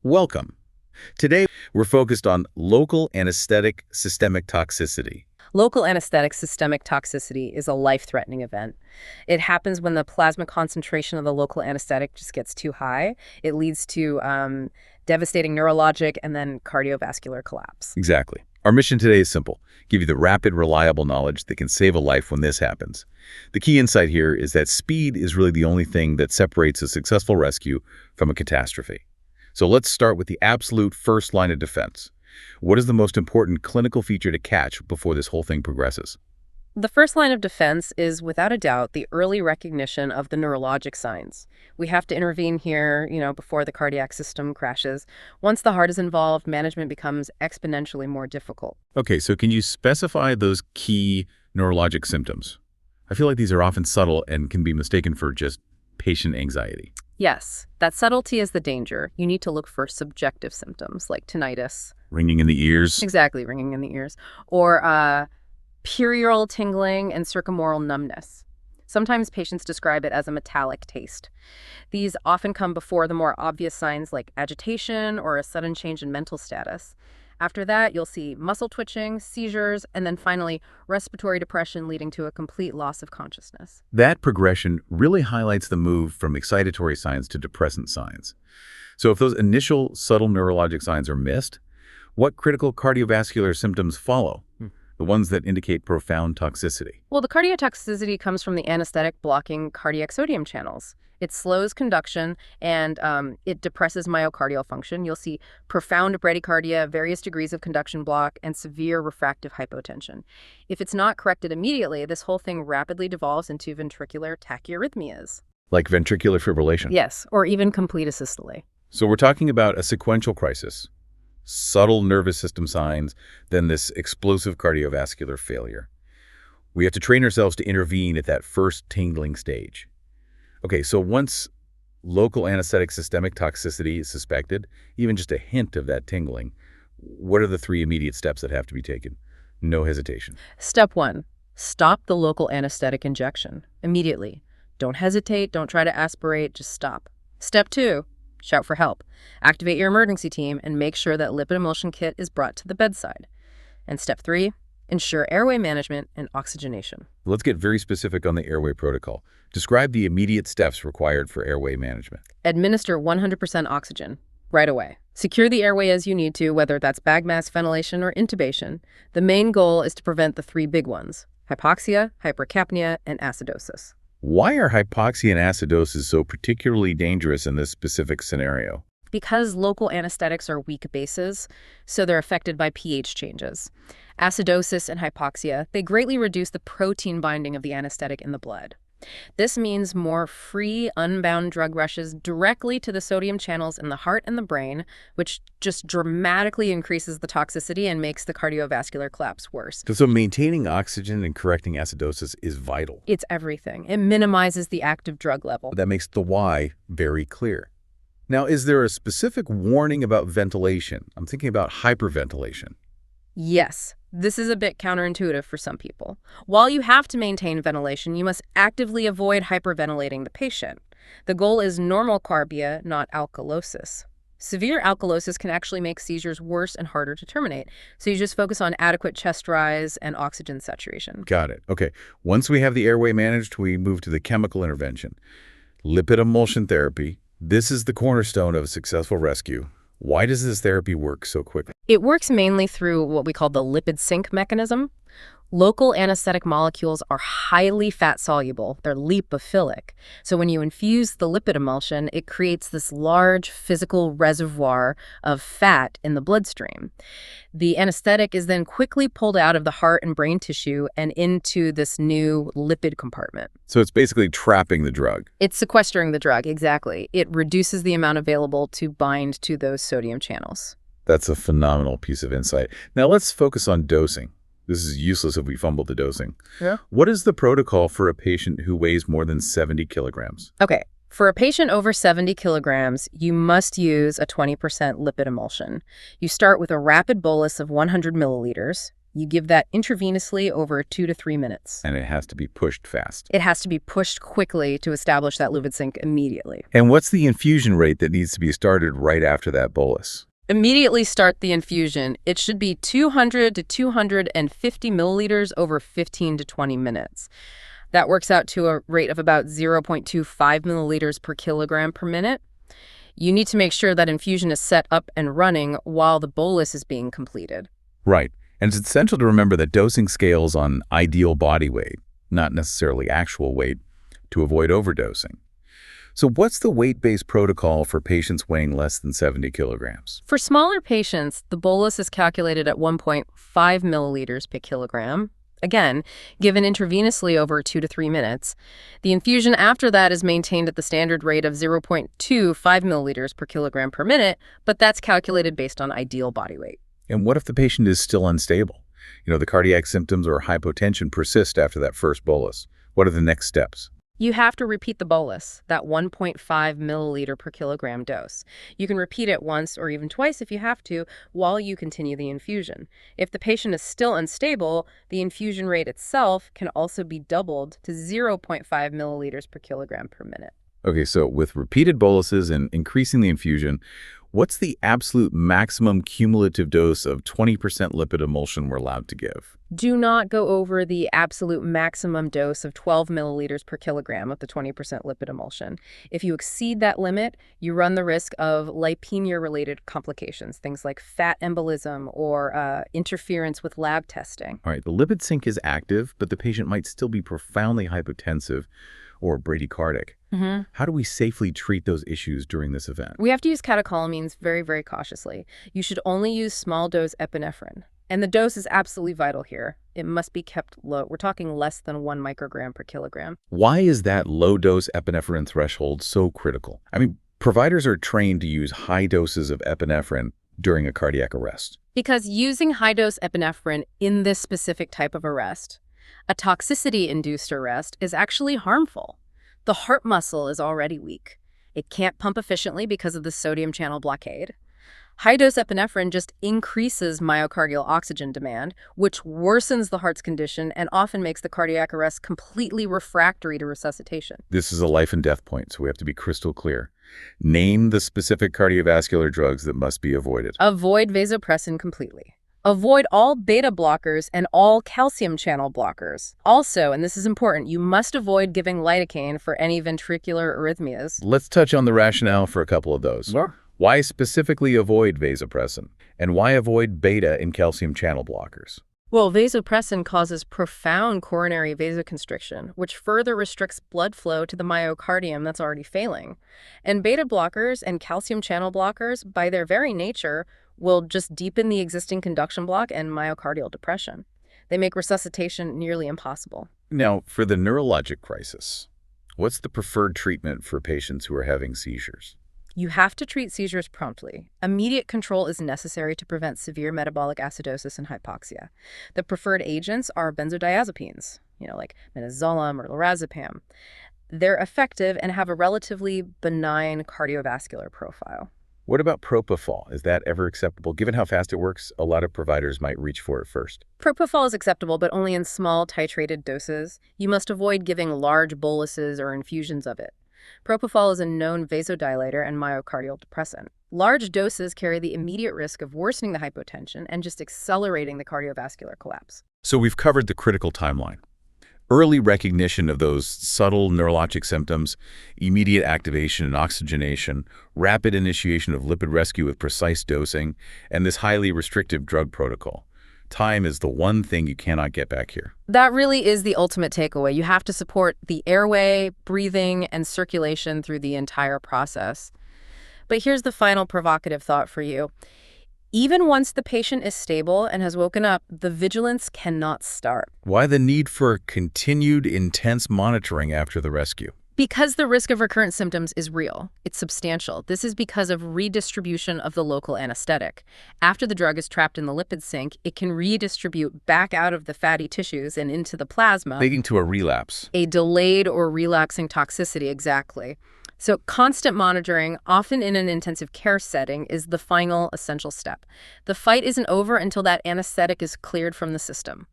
Welcome. Today, we're focused on local anesthetic systemic toxicity. Local anesthetic systemic toxicity is a life-threatening event. It happens when the plasma concentration of the local anesthetic just gets too high. It leads to devastating neurologic and then cardiovascular collapse. Exactly. Our mission today is simple. Give you the rapid, reliable knowledge that can save a life when this happens. The key insight here is that speed is really the only thing that separates a successful rescue from a catastrophe. So let's start with the absolute first line of defense. What is the most important clinical feature to catch before this whole thing progresses? The first line of defense is, without a doubt, the early recognition of the neurologic signs. We have to intervene here, before the cardiac system crashes. Once the heart is involved, management becomes exponentially more difficult. Okay, so can you specify those key neurologic symptoms? I feel like these are often subtle and can be mistaken for just patient anxiety. Yes, that subtlety is the danger. You need to look for subjective symptoms like tinnitus. Ringing in the ears? Exactly, ringing in the ears. Or perioral tingling and circumoral numbness. Sometimes patients describe it as a metallic taste. These often come before the more obvious signs like agitation or a sudden change in mental status. After that, you'll see muscle twitching, seizures, and then finally respiratory depression leading to a complete loss of consciousness. That progression really highlights the move from excitatory signs to depressant signs. So if those initial subtle neurologic signs are missed, what critical cardiovascular symptoms follow? The ones that indicate profound toxicity. Well, the cardiotoxicity comes from the anesthetic blocking cardiac sodium channels. It slows conduction and it depresses myocardial function. You'll see profound bradycardia, various degrees of conduction block, and severe refractive hypotension. If it's not corrected immediately, this whole thing rapidly devolves into ventricular tachyarrhythmias. Like ventricular fibrillation? Yes, or even complete asystole. So we're talking about a sequential crisis. Subtle nervous system signs, then this explosive cardiovascular failure. We have to train ourselves to intervene at that first tingling stage. Okay, so once local anesthetic systemic toxicity is suspected, even just a hint of that tingling, what are the 3 immediate steps that have to be taken? No hesitation. Step 1, stop the local anesthetic injection immediately. Don't hesitate, don't try to aspirate, just stop. Step 2, shout for help. Activate your emergency team and make sure that lipid emulsion kit is brought to the bedside. And step 3, ensure airway management and oxygenation. Let's get very specific on the airway protocol. Describe the immediate steps required for airway management. Administer 100% oxygen right away. Secure the airway as you need to, whether that's bag mask ventilation or intubation. The main goal is to prevent the 3 big ones: hypoxia, hypercapnia, and acidosis. Why are hypoxia and acidosis so particularly dangerous in this specific scenario? Because local anesthetics are weak bases, so they're affected by pH changes. Acidosis and hypoxia, they greatly reduce the protein binding of the anesthetic in the blood. This means more free, unbound drug rushes directly to the sodium channels in the heart and the brain, which just dramatically increases the toxicity and makes the cardiovascular collapse worse. So maintaining oxygen and correcting acidosis is vital. It's everything. It minimizes the active drug level. That makes the why very clear. Now, is there a specific warning about ventilation? I'm thinking about hyperventilation. Yes, this is a bit counterintuitive for some people. While you have to maintain ventilation, you must actively avoid hyperventilating the patient. The goal is normal carbia, not alkalosis. Severe alkalosis can actually make seizures worse and harder to terminate, so you just focus on adequate chest rise and oxygen saturation. Got it. Okay. Once we have the airway managed, we move to the chemical intervention. Lipid emulsion therapy. This is the cornerstone of a successful rescue. Why does this therapy work so quickly? It works mainly through what we call the lipid sink mechanism. Local anesthetic molecules are highly fat-soluble. They're lipophilic. So when you infuse the lipid emulsion, it creates this large physical reservoir of fat in the bloodstream. The anesthetic is then quickly pulled out of the heart and brain tissue and into this new lipid compartment. So it's basically trapping the drug. It's sequestering the drug, exactly. It reduces the amount available to bind to those sodium channels. That's a phenomenal piece of insight. Now let's focus on dosing. This is useless if we fumble the dosing. Yeah. What is the protocol for a patient who weighs more than 70 kilograms? Okay. For a patient over 70 kilograms, you must use a 20% lipid emulsion. You start with a rapid bolus of 100 milliliters. You give that intravenously over 2 to 3 minutes. And it has to be pushed fast. It has to be pushed quickly to establish that lipid sink immediately. And what's the infusion rate that needs to be started right after that bolus? Immediately start the infusion. It should be 200 to 250 milliliters over 15 to 20 minutes. That works out to a rate of about 0.25 milliliters per kilogram per minute. You need to make sure that infusion is set up and running while the bolus is being completed. Right. And it's essential to remember that dosing scales on ideal body weight, not necessarily actual weight, to avoid overdosing. So what's the weight-based protocol for patients weighing less than 70 kilograms? For smaller patients, the bolus is calculated at 1.5 milliliters per kilogram. Again, given intravenously over 2 to 3 minutes. The infusion after that is maintained at the standard rate of 0.25 milliliters per kilogram per minute, but that's calculated based on ideal body weight. And what if the patient is still unstable? The cardiac symptoms or hypotension persist after that first bolus. What are the next steps? You have to repeat the bolus, that 1.5 milliliter per kilogram dose. You can repeat it once or even twice if you have to, while you continue the infusion. If the patient is still unstable, the infusion rate itself can also be doubled to 0.5 milliliters per kilogram per minute. Okay, so with repeated boluses and increasing the infusion, what's the absolute maximum cumulative dose of 20% lipid emulsion we're allowed to give? Do not go over the absolute maximum dose of 12 milliliters per kilogram of the 20% lipid emulsion. If you exceed that limit, you run the risk of lipemia-related complications, things like fat embolism or interference with lab testing. All right, the lipid sink is active, but the patient might still be profoundly hypotensive or bradycardic. How do we safely treat those issues during this event? We have to use catecholamines very, very cautiously. You should only use small-dose epinephrine. And the dose is absolutely vital here. It must be kept low. We're talking less than 1 microgram per kilogram. Why is that low-dose epinephrine threshold so critical? I mean, providers are trained to use high doses of epinephrine during a cardiac arrest. Because using high-dose epinephrine in this specific type of arrest, a toxicity-induced arrest, is actually harmful. The heart muscle is already weak. It can't pump efficiently because of the sodium channel blockade. High-dose epinephrine just increases myocardial oxygen demand, which worsens the heart's condition and often makes the cardiac arrest completely refractory to resuscitation. This is a life and death point, so we have to be crystal clear. Name the specific cardiovascular drugs that must be avoided. Avoid vasopressin completely. Avoid all beta blockers and all calcium channel blockers. Also, and this is important, you must avoid giving lidocaine for any ventricular arrhythmias. Let's touch on the rationale for a couple of those. Why specifically avoid vasopressin? And why avoid beta and calcium channel blockers? Well, vasopressin causes profound coronary vasoconstriction, which further restricts blood flow to the myocardium that's already failing. And beta blockers and calcium channel blockers, by their very nature, will just deepen the existing conduction block and myocardial depression. They make resuscitation nearly impossible. Now, for the neurologic crisis, what's the preferred treatment for patients who are having seizures? You have to treat seizures promptly. Immediate control is necessary to prevent severe metabolic acidosis and hypoxia. The preferred agents are benzodiazepines, like midazolam or lorazepam. They're effective and have a relatively benign cardiovascular profile. What about propofol? Is that ever acceptable? Given how fast it works, a lot of providers might reach for it first. Propofol is acceptable, but only in small, titrated doses. You must avoid giving large boluses or infusions of it. Propofol is a known vasodilator and myocardial depressant. Large doses carry the immediate risk of worsening the hypotension and just accelerating the cardiovascular collapse. So we've covered the critical timeline. Early recognition of those subtle neurologic symptoms, immediate activation and oxygenation, rapid initiation of lipid rescue with precise dosing, and this highly restrictive drug protocol. Time is the one thing you cannot get back here. That really is the ultimate takeaway. You have to support the airway, breathing, and circulation through the entire process. But here's the final provocative thought for you. Even once the patient is stable and has woken up, the vigilance cannot start. Why the need for continued intense monitoring after the rescue? Because the risk of recurrent symptoms is real. It's substantial. This is because of redistribution of the local anesthetic. After the drug is trapped in the lipid sink, it can redistribute back out of the fatty tissues and into the plasma, Leading to a relapse. a delayed or relapsing toxicity, exactly. So constant monitoring, often in an intensive care setting, is the final essential step. The fight isn't over until that anesthetic is cleared from the system.